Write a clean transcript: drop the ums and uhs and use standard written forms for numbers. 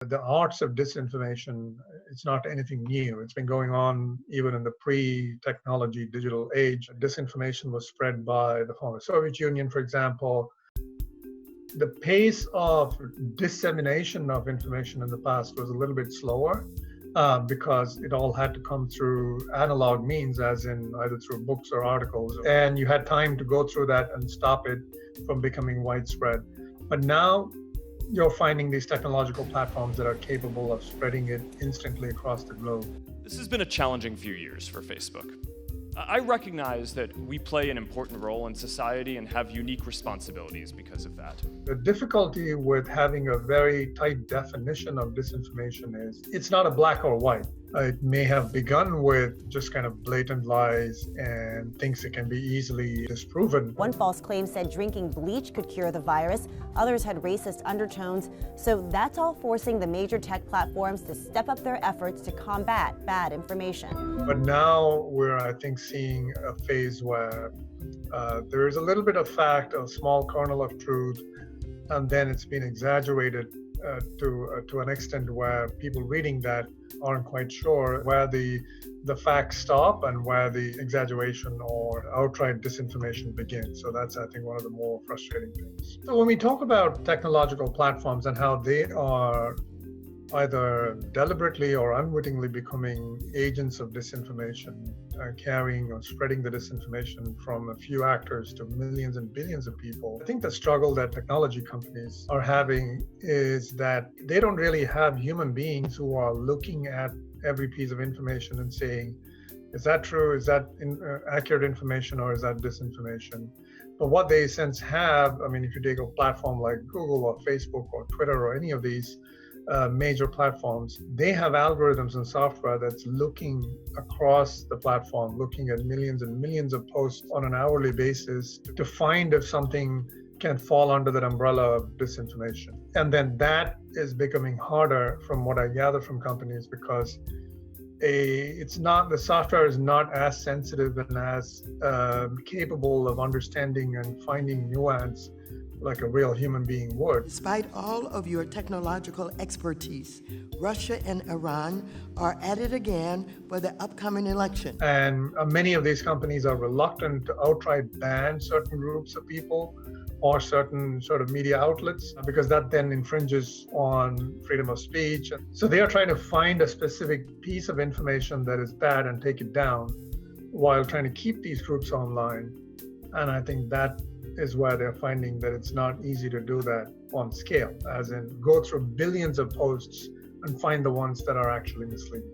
The arts of disinformation, it's not anything new. It's been going on even in the pre-technology digital age. Disinformation was spread by the former Soviet Union, for example. The pace of dissemination of information in the past was a little bit slower because it all had to come through analog means, as in either through books or articles. And you had time to go through that and stop it from becoming widespread. But now you're finding these technological platforms that are capable of spreading it instantly across the globe. This has been a challenging few years for Facebook. I recognize that we play an important role in society and have unique responsibilities because of that. The difficulty with having a very tight definition of disinformation is it's not a black or white. It may have begun with just kind of blatant lies and things that can be easily disproven. One false claim said drinking bleach could cure the virus. Others had racist undertones. So that's all forcing the major tech platforms to step up their efforts to combat bad information. But now we're, I think, seeing a phase where there is a little bit of fact, a small kernel of truth, and then it's been exaggerated to an extent where people reading that aren't quite sure where the facts stop and where the exaggeration or outright disinformation begins. So that's, I think, one of the more frustrating things. So when we talk about technological platforms and how they are either deliberately or unwittingly becoming agents of disinformation, carrying or spreading the disinformation from a few actors to millions and billions of people. I think the struggle that technology companies are having is that they don't really have human beings who are looking at every piece of information and saying, is that true? Is that accurate information, or is that disinformation? But what they since have, I mean, if you take a platform like Google or Facebook or Twitter or any of these major platforms, they have algorithms and software that's looking across the platform, looking at millions and millions of posts on an hourly basis to find if something can fall under that umbrella of disinformation. And then that is becoming harder from what I gather from companies, because the software is not as sensitive and as capable of understanding and finding nuance like a real human being would. Despite all of your technological expertise, Russia and Iran are at it again for the upcoming election. And many of these companies are reluctant to outright ban certain groups of people or certain sort of media outlets, because that then infringes on freedom of speech. So they are trying to find a specific piece of information that is bad and take it down while trying to keep these groups online. And I think that is where they're finding that it's not easy to do that on scale, as in go through billions of posts and find the ones that are actually misleading.